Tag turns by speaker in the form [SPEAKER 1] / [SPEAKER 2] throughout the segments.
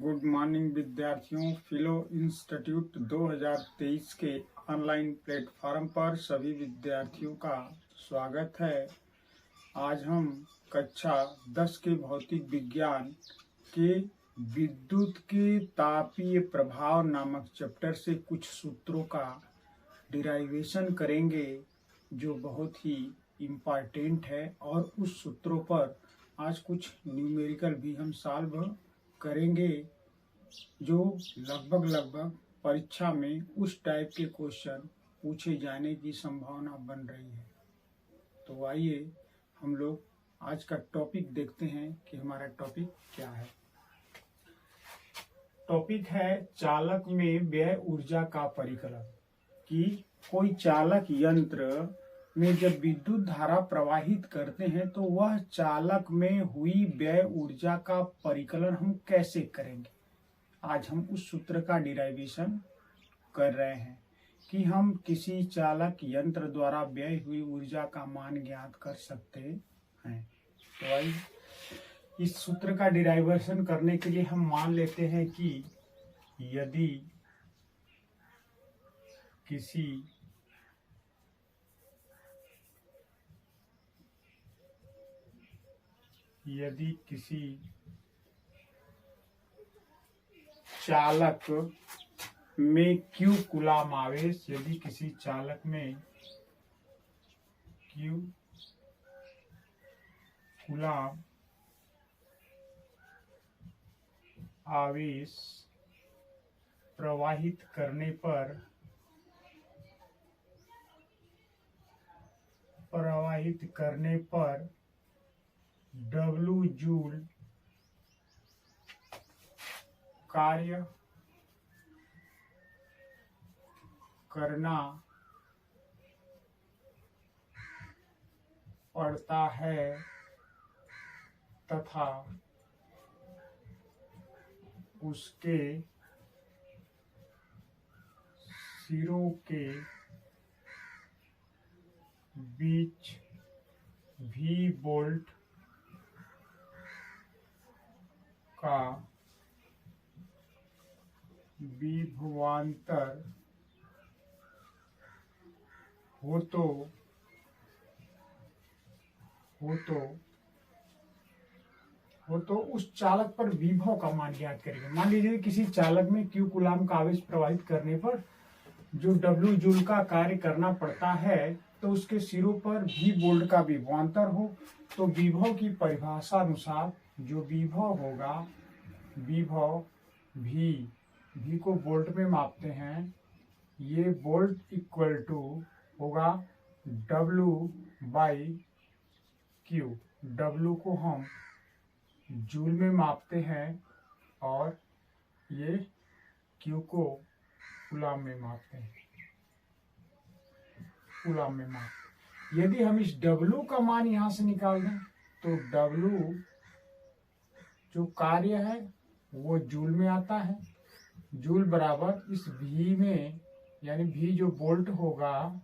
[SPEAKER 1] Good morning विद्यार्थियों। फिलो institute 2023 के online platform पर सभी विद्यार्थियों का स्वागत है। आज हम कक्षा 10 के भौतिक विज्ञान के विद्युत के तापीय प्रभाव नामक चैप्टर से कुछ सूत्रों का डिराइवेशन करेंगे जो बहुत ही इम्पॉर्टेंट है, और उस सूत्रों पर आज कुछ न्यूमेरिकल भी हम सॉल्व करेंगे जो लगभग परीक्षा में उस टाइप के क्वेश्चन पूछे जाने की संभावना बन रही है। तो आइए हम लोग आज का टॉपिक देखते हैं कि हमारा टॉपिक क्या है। टॉपिक है चालक में व्यय ऊर्जा का परिकलन। कि कोई चालक यंत्र में जब विद्युत धारा प्रवाहित करते हैं तो वह चालक में हुई व्यय ऊर्जा का परिकलन हम कैसे करेंगे। आज हम उस सूत्र का डिराइवेशन कर रहे हैं कि हम किसी चालक यंत्र द्वारा व्यय हुई ऊर्जा का मान ज्ञात कर सकते हैं। तो आइए इस सूत्र का डिराइवेशन करने के लिए हम मान लेते हैं कि यदि किसी चालक में Q कूलाम आवेश, यदि किसी चालक में Q कूलाम आवेश प्रवाहित करने पर W जूल कार्य करना पड़ता है तथा उसके सिरों के बीच भी बोल्ट का विभवांतर हो तो उस चालक पर विभव का मान ज्ञात करेंगे। मान लीजिए किसी चालक में Q कूलाम का आवेश प्रवाहित करने पर जो W जूल का कार्य करना पड़ता है, तो उसके सिरों पर V वोल्ट का विभवांतर हो, तो विभव की परिभाषा अनुसार जो विभव होगा, विभव V को वोल्ट में मापते हैं, ये वोल्ट इक्वल टू होगा W बाई Q। W को हम जूल में मापते हैं और ये Q को कूलाम में मापते हैं। यदि हम इस W का मान यहाँ से निकाल दें तो W जो कार्य है वो जूल में आता है। जूल बराबर इस V में, यानी V जो वोल्ट होगा,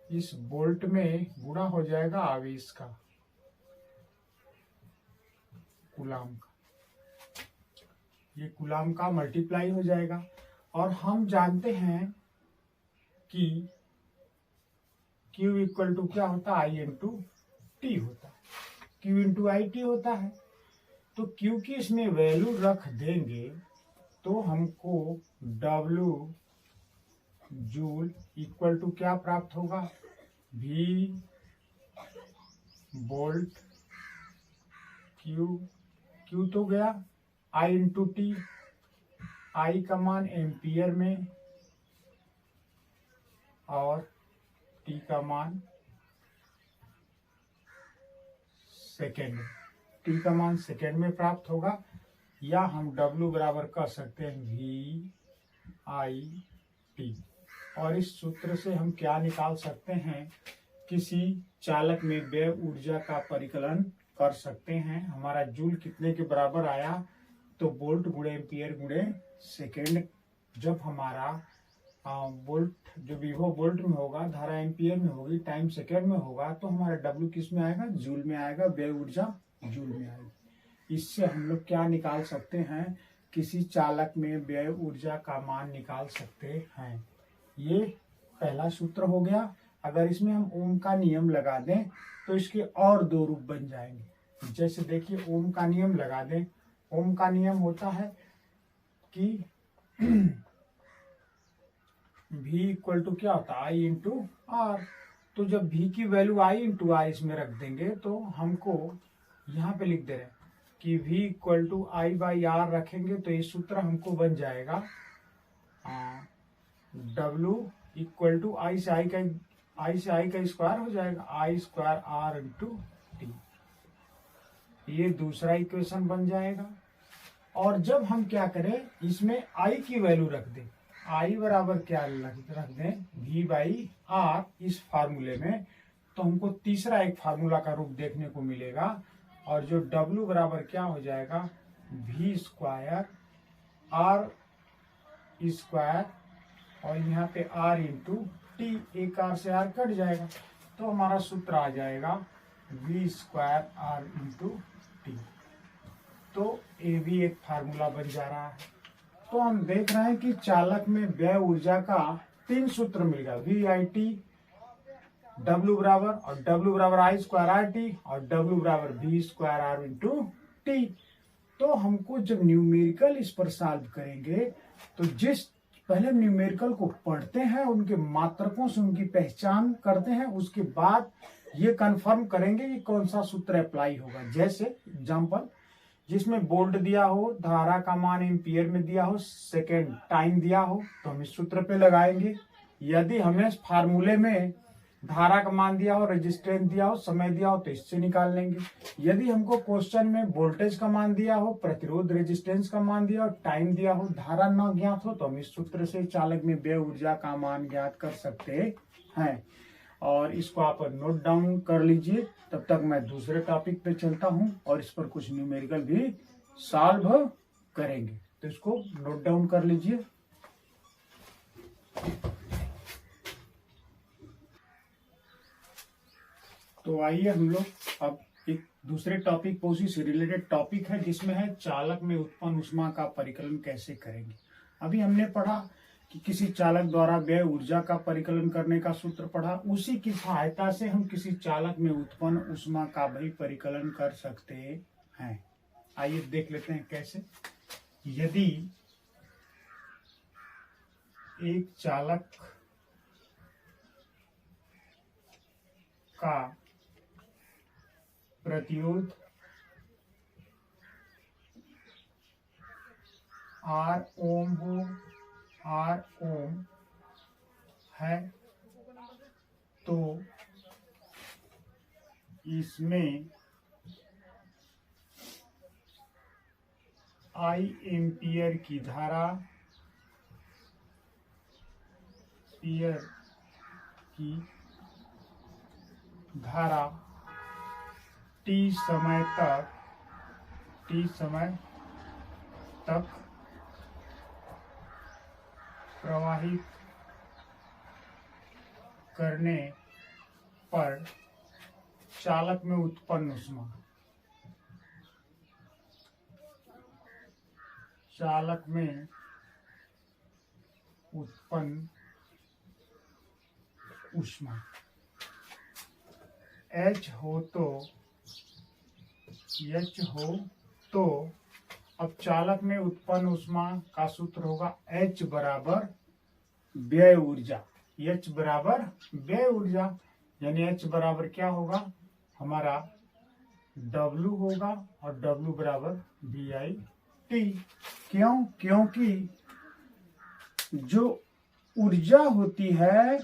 [SPEAKER 1] इस वोल्ट में गुणा हो जाएगा आवेश का, कूलाम का, ये कूलाम का मल्टीप्लाई हो जाएगा। और हम जानते हैं कि Q इक्वल टू क्या होता है, I इंटू टी होता है, Q इंटू आई टी होता है। तो Q की इसमें वैल्यू रख देंगे तो हमको W जूल इक्वल टू क्या प्राप्त होगा, V वोल्ट, Q तो गया, I इंटू टी, I का मान एम्पियर में और T का मान सेकेंड में, T का मान सेकेंड में प्राप्त होगा। या हम W बराबर कर सकते हैं VIT। और इस सूत्र से हम क्या निकाल सकते हैं, किसी चालक में व्यय ऊर्जा का परिकलन कर सकते हैं। हमारा जूल कितने के बराबर आया, तो वोल्ट गुणे एम्पियर गुणे सेकेंड। जब हमारा वोल्ट जो विभव वोल्ट में होगा, धारा एम्पियर में होगी, टाइम सेकेंड में होगा, तो हमारा डब्ल्यू किस में आएगा, जूल में आएगा, व्यय ऊर्जा जूल में आएगी। इससे हम लोग क्या निकाल सकते हैं किसी चालक में व्यय ऊर्जा का मान निकाल सकते हैं। ये पहला सूत्र हो गया। अगर इसमें हम ओम का नियम लगा दें तो इसके और दो रूप बन जाएंगे। जैसे देखिए, ओम का नियम लगा दें। ओम का नियम होता है कि V इक्वल टू क्या होता है, आई इंटू आर। तो जब V की वैल्यू आई इंटू आर इसमें रख देंगे तो हमको यहाँ पे लिख दे रहे हैं कि V equal to I by R रखेंगे तो ये सूत्र हमको बन जाएगा W इक्वल टू आई से आई का स्क्वायर हो जाएगा, आई स्क्वायर आर इंटू टी। ये दूसरा इक्वेशन बन जाएगा। और जब हम क्या करें, इसमें आई की वैल्यू रख दें, आई बराबर क्या रख दें, V बाई आर इस फार्मूले में, तो हमको तीसरा एक फार्मूला का रूप देखने को मिलेगा। और जो W बराबर क्या हो जाएगा, V स्क्वायर आर स्क्वायर और यहाँ पे R इंटू टी, एक आर से आर कट जाएगा तो हमारा सूत्र आ जाएगा V square R into T. तो ये भी एक फार्मूला बन जा रहा है। तो हम देख रहे हैं कि चालक में व्यय ऊर्जा का 3 सूत्र मिल गया, V आई टी, W बराबर और W बराबर आई स्क्वायर आर टी और W बराबर V square R into T. तो हमको जब न्यूमेरिकल इस पर सॉल्व करेंगे तो जिस पहले न्यूमेरिकल को पढ़ते हैं, उनके मात्रकों से उनकी पहचान करते हैं, उसके बाद ये कंफर्म करेंगे कि कौन सा सूत्र अप्लाई होगा। जैसे एग्जांपल, जिसमें बोल्ट दिया हो, धारा का मान एम्पियर में दिया हो, सेकेंड टाइम दिया हो, तो हम इस सूत्र पे लगाएंगे। यदि हमें फार्मूले में धारा का मान दिया हो, रेजिस्टेंस दिया हो, समय दिया हो, तो इससे निकाल लेंगे। यदि हमको क्वेश्चन में वोल्टेज का मान दिया हो, प्रतिरोध रेजिस्टेंस का मान दिया हो, टाइम दिया हो, धारा न ज्ञात हो, तो हम इस सूत्र से चालक में व्यय ऊर्जा का मान ज्ञात कर सकते हैं। और इसको आप नोट डाउन कर लीजिए। तब तक मैं दूसरे टॉपिक पे चलता हूँ और इस पर कुछ न्यूमेरिकल भी सॉल्व करेंगे। तो इसको नोट डाउन कर लीजिए। तो आइए हम लोग अब एक दूसरे टॉपिक पर, उसी से रिलेटेड टॉपिक है जिसमें है चालक में उत्पन्न ऊष्मा का परिकलन कैसे करेंगे। अभी हमने पढ़ा कि किसी चालक द्वारा व्यय ऊर्जा का परिकलन करने का सूत्र पढ़ा, उसी की सहायता से हम किसी चालक में उत्पन्न ऊष्मा का भी परिकलन कर सकते हैं। आइए देख लेते हैं कैसे। यदि एक चालक का प्रतिरोध R ओम हो, R ओम है, तो इसमें I एम्पियर की धारा, एम्पियर की धारा T समय तक प्रवाहित करने पर चालक में उत्पन्न ऊष्मा, चालक में उत्पन्न ऊष्मा H हो तो अब चालक में उत्पन्न ऊष्मा का सूत्र होगा H बराबर व्यय ऊर्जा। H बराबर व्यय ऊर्जा, यानी H बराबर क्या होगा, हमारा W होगा और W बराबर VIT। क्यों? क्योंकि जो ऊर्जा होती है,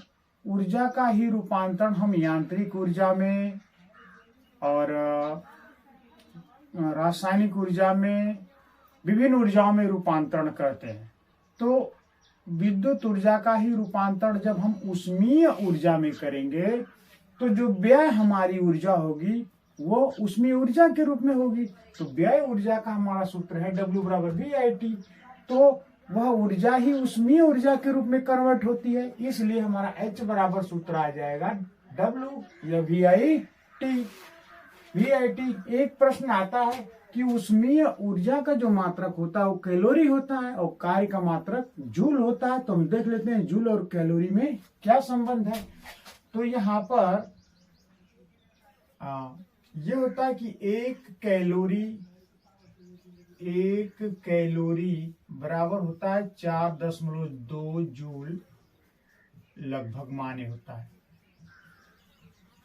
[SPEAKER 1] ऊर्जा का ही रूपांतरण हम यांत्रिक ऊर्जा में और रासायनिक ऊर्जा में, विभिन्न ऊर्जाओं में रूपांतरण करते हैं। तो विद्युत ऊर्जा का ही रूपांतरण जब हम ऊष्मीय ऊर्जा में करेंगे तो जो व्यय हमारी ऊर्जा होगी वो ऊष्मीय ऊर्जा के रूप में होगी। तो व्यय ऊर्जा का हमारा सूत्र है W बराबर VIT। तो वह ऊर्जा ही ऊष्मीय ऊर्जा के रूप में कन्वर्ट होती है, इसलिए हमारा H बराबर सूत्र आ जाएगा W या VIT। VIT एक प्रश्न आता है कि ऊष्मीय ऊर्जा का जो मात्रक होता है वो कैलोरी होता है और कार्य का मात्रक जूल होता है। तो हम देख लेते हैं जूल और कैलोरी में क्या संबंध है। तो यहाँ पर ये होता है कि एक कैलोरी बराबर होता है 4.2 जूल लगभग माने होता है।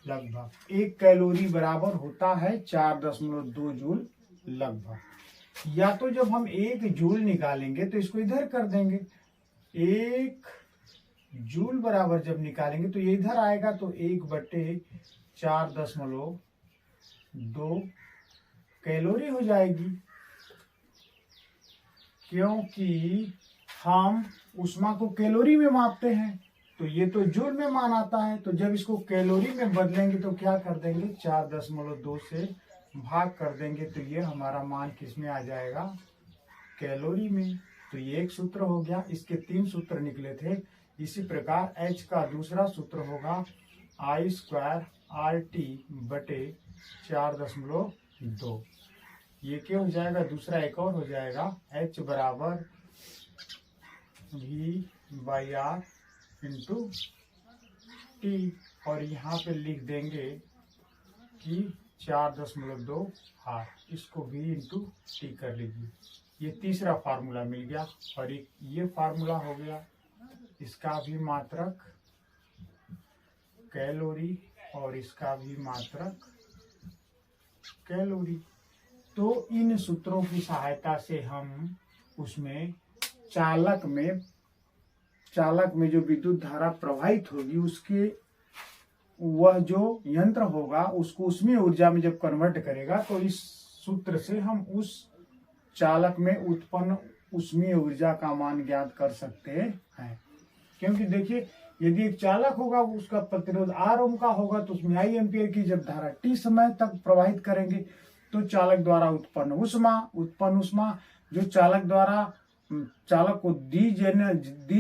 [SPEAKER 1] लगभग एक कैलोरी बराबर होता है 4.2 जूल लगभग। या तो जब हम एक जूल निकालेंगे तो इसको इधर कर देंगे, एक जूल बराबर जब निकालेंगे तो ये इधर आएगा, तो 1/4.2 कैलोरी हो जाएगी, क्योंकि हम ऊष्मा को कैलोरी में मापते हैं। तो ये तो जूल में मान आता है, तो जब इसको कैलोरी में बदलेंगे तो क्या कर देंगे, 4.2 से भाग कर देंगे, तो ये हमारा मान किस में आ जाएगा, कैलोरी में। तो ये एक सूत्र हो गया। इसके 3 सूत्र निकले थे। इसी प्रकार H का दूसरा सूत्र होगा I² RT बटे 4.2। ये क्या हो जाएगा, दूसरा एक और हो जाएगा, H बराबर V/R इंटू टी, और यहाँ पे लिख देंगे कि 4.2 R, इसको V इंटू टी कर लीजिए। ये तीसरा फार्मूला मिल गया। और एक ये फार्मूला हो गया, इसका भी मात्रक कैलोरी और इसका भी मात्रक कैलोरी। तो इन सूत्रों की सहायता से हम उसमें चालक में जो विद्युत धारा प्रवाहित होगी उसके वह जो यंत्र होगा उसको ऊष्मीय ऊर्जा में जब कन्वर्ट करेगा, तो इस सूत्र से हम उस चालक में उत्पन्न ऊष्मीय ऊर्जा का मान ज्ञात कर सकते हैं। क्योंकि देखिए, यदि एक चालक होगा उसका प्रतिरोध R ओम का होगा, तो उसमें I एम्पियर की जब धारा T समय तक प्रवाहित करेंगे तो चालक द्वारा उत्पन्न ऊष्मा जो चालक को दी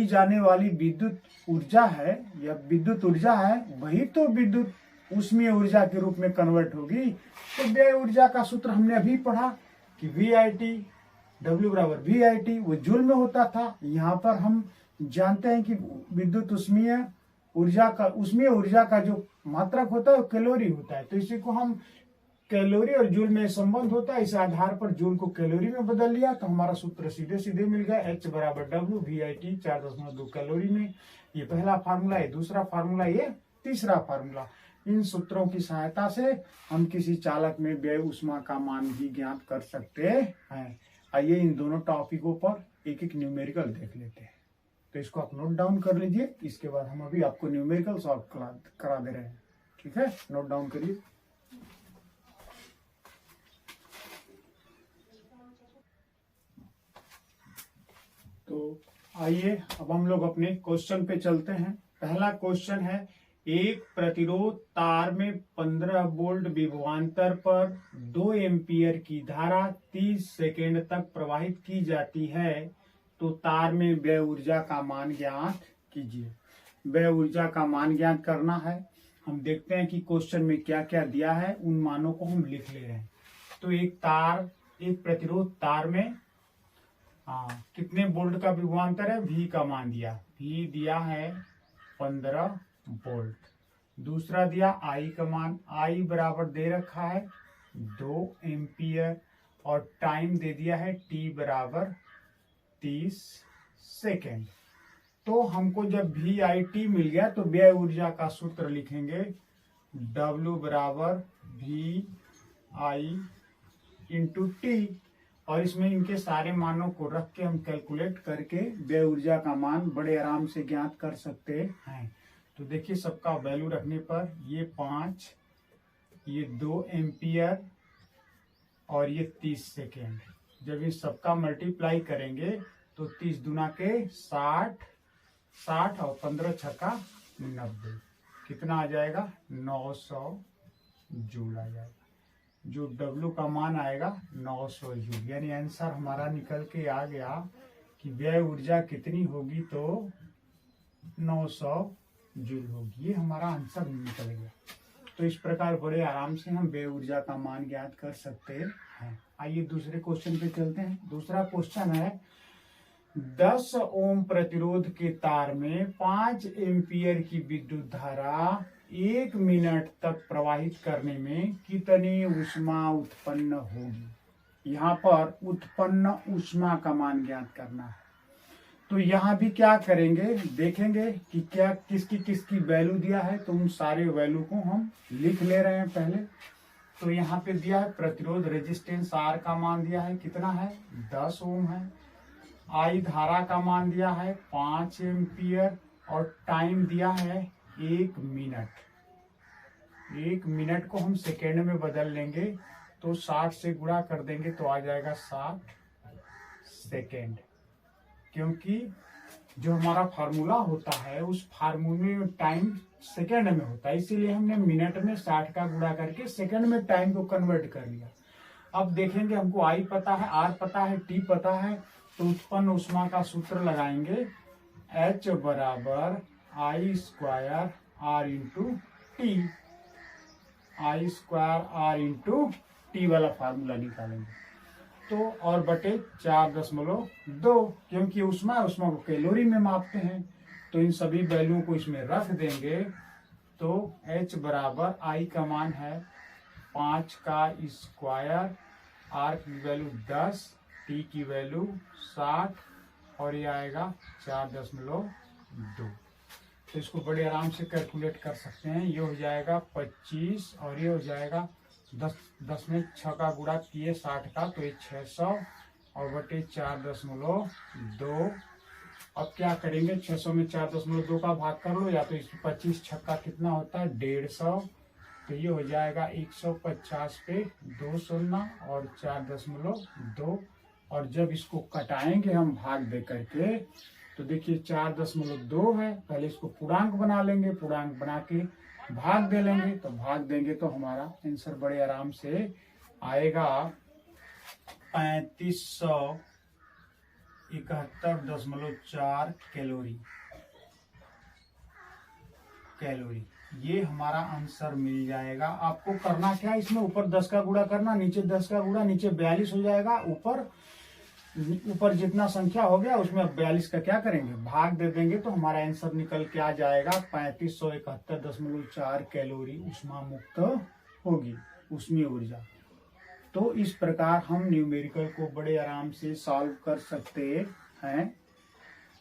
[SPEAKER 1] जाने वाली विद्युत ऊर्जा है या विद्युत ऊर्जा है, वही तो विद्युत ऊष्मीय ऊर्जा के रूप में कन्वर्ट होगी। तो व्यय ऊर्जा का सूत्र हमने अभी पढ़ा कि VIT, W बराबर VIT, वो जूल में होता था। यहाँ पर हम जानते हैं कि विद्युत ऊष्मीय ऊर्जा का जो मात्रक होता है वो कैलोरी होता है। तो इसी को हम कैलोरी और जूल में संबंध होता है, इस आधार पर जूल को कैलोरी में बदल लिया, तो हमारा सूत्र सीधे मिल गया, H बराबर W VIT 4.2 कैलोरी में। ये पहला फार्मूला है। दूसरा फार्मूला, ये तीसरा फार्मूला। इन सूत्रों की सहायता से हम किसी चालक में व्यय ऊष्मा का मान भी ज्ञात कर सकते हैं। आइए इन दोनों टॉपिकों पर एक एक न्यूमेरिकल देख लेते हैं। तो इसको आप नोट डाउन कर लीजिए, इसके बाद हम अभी आपको न्यूमेरिकल सॉल्व करा दे रहे हैं। ठीक है, नोट डाउन करिए। तो आइए अब हम लोग अपने क्वेश्चन पे चलते हैं। पहला क्वेश्चन है, एक प्रतिरोध तार में 15 वोल्ट विभवांतर पर 2 एम्पियर की धारा 30 सेकेंड तक प्रवाहित की जाती है, तो तार में व्यय ऊर्जा का मान ज्ञात कीजिए। व्यय ऊर्जा का मान ज्ञात करना है। हम देखते हैं कि क्वेश्चन में क्या क्या दिया है, उन मानों को हम लिख ले रहे हैं। तो एक प्रतिरोध तार में कितने वोल्ट का विभवांतर है, V का मान दिया, V दिया है 15 वोल्ट। दूसरा दिया I का मान, I बराबर दे रखा है 2 एम्पियर, और टाइम दे दिया है T बराबर 30 सेकेंड। तो हमको जब VIT मिल गया तो व्यय ऊर्जा का सूत्र लिखेंगे, W बराबर VI इंटू T, और इसमें इनके सारे मानों को रख के हम कैलकुलेट करके व्यय ऊर्जा का मान बड़े आराम से ज्ञात कर सकते हैं। तो देखिए, सबका वैल्यू रखने पर ये 5, ये 2 एम्पियर और ये 30 सेकेंड, जब इस सबका मल्टीप्लाई करेंगे तो 30 दूना के 60 और 15 छक्का 90, कितना आ जाएगा, 900 जूल आ जाएगा। जो W का मान आएगा 900 जूल। यानी आंसर हमारा निकल के आ गया कि व्यय ऊर्जा कितनी होगी, तो 900 जूल होगी। ये हमारा आंसर निकल गया। तो इस प्रकार बड़े आराम से हम व्यय ऊर्जा का मान ज्ञात कर सकते हैं। आइए दूसरे क्वेश्चन पे चलते हैं। दूसरा क्वेश्चन है 10 ओम प्रतिरोध के तार में 5 एम्पियर की विद्युत धारा 1 मिनट तक प्रवाहित करने में कितनी ऊष्मा उत्पन्न होगी। यहाँ पर उत्पन्न ऊष्मा का मान ज्ञात करना है। तो यहाँ भी क्या करेंगे, देखेंगे कि क्या किसकी किसकी वैल्यू दिया है। तो उन सारे वैल्यू को हम लिख ले रहे हैं पहले। तो यहाँ पे दिया है प्रतिरोध रेजिस्टेंस R का मान दिया है, कितना है 10 ओम है। आई धारा का मान दिया है 5 एम्पियर और टाइम दिया है 1 मिनट। 1 मिनट को हम सेकेंड में बदल लेंगे तो 60 से गुणा कर देंगे तो आ जाएगा 60 सेकेंड, क्योंकि जो हमारा फार्मूला होता है उस फार्मूले में टाइम सेकेंड में होता है, इसीलिए हमने मिनट में 60 का गुणा करके सेकेंड में टाइम को कन्वर्ट कर लिया। अब देखेंगे हमको आई पता है, आर पता है, टी पता है, तो उत्पन्न ऊष्मा का सूत्र लगाएंगे H बराबर I square R into T. I square R into T वाला फार्मूला निकालेंगे तो और बटे 4.2, क्योंकि ऊष्मा को कैलोरी में मापते हैं। तो इन सभी वैल्यू को इसमें रख देंगे तो H बराबर आई का मान है 5 का स्क्वायर, R की वैल्यू 10, T की वैल्यू 60 और ये आएगा 4.2। तो इसको बड़े आराम से कैलकुलेट कर सकते हैं। ये हो जाएगा 25 और ये हो जाएगा 10 में 6 का गुणा किए 60 का, तो ये 600 और बटे 4.2। अब क्या करेंगे, 600 में 4.2 का भाग कर लो, या तो इस 25 छक्का कितना होता है 150, तो ये हो जाएगा 150 पे 2 शून्य और 4.2। और जब इसको कटाएंगे हम भाग दे करके तो देखिए 4.2 है, पहले इसको पूर्णांक बना लेंगे, पूर्णांक बना के भाग दे लेंगे, तो भाग देंगे तो हमारा आंसर बड़े आराम से आएगा 3571.4 कैलोरी। ये हमारा आंसर मिल जाएगा। आपको करना क्या है, इसमें ऊपर 10 का गुणा करना, नीचे 10 का गुणा, नीचे 42 हो जाएगा। ऊपर जितना संख्या हो गया उसमें 42 का क्या करेंगे, भाग दे देंगे, तो हमारा आंसर निकल के आ जाएगा 3571.4 कैलोरी ऊष्मा मुक्त होगी, ऊष्मीय ऊर्जा। तो इस प्रकार हम न्यूमेरिकल को बड़े आराम से सॉल्व कर सकते हैं।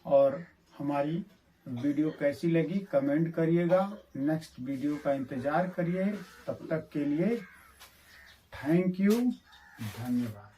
[SPEAKER 1] और हमारी वीडियो कैसी लगी कमेंट करिएगा, नेक्स्ट वीडियो का इंतजार करिए। तब तक के लिए थैंक यू, धन्यवाद।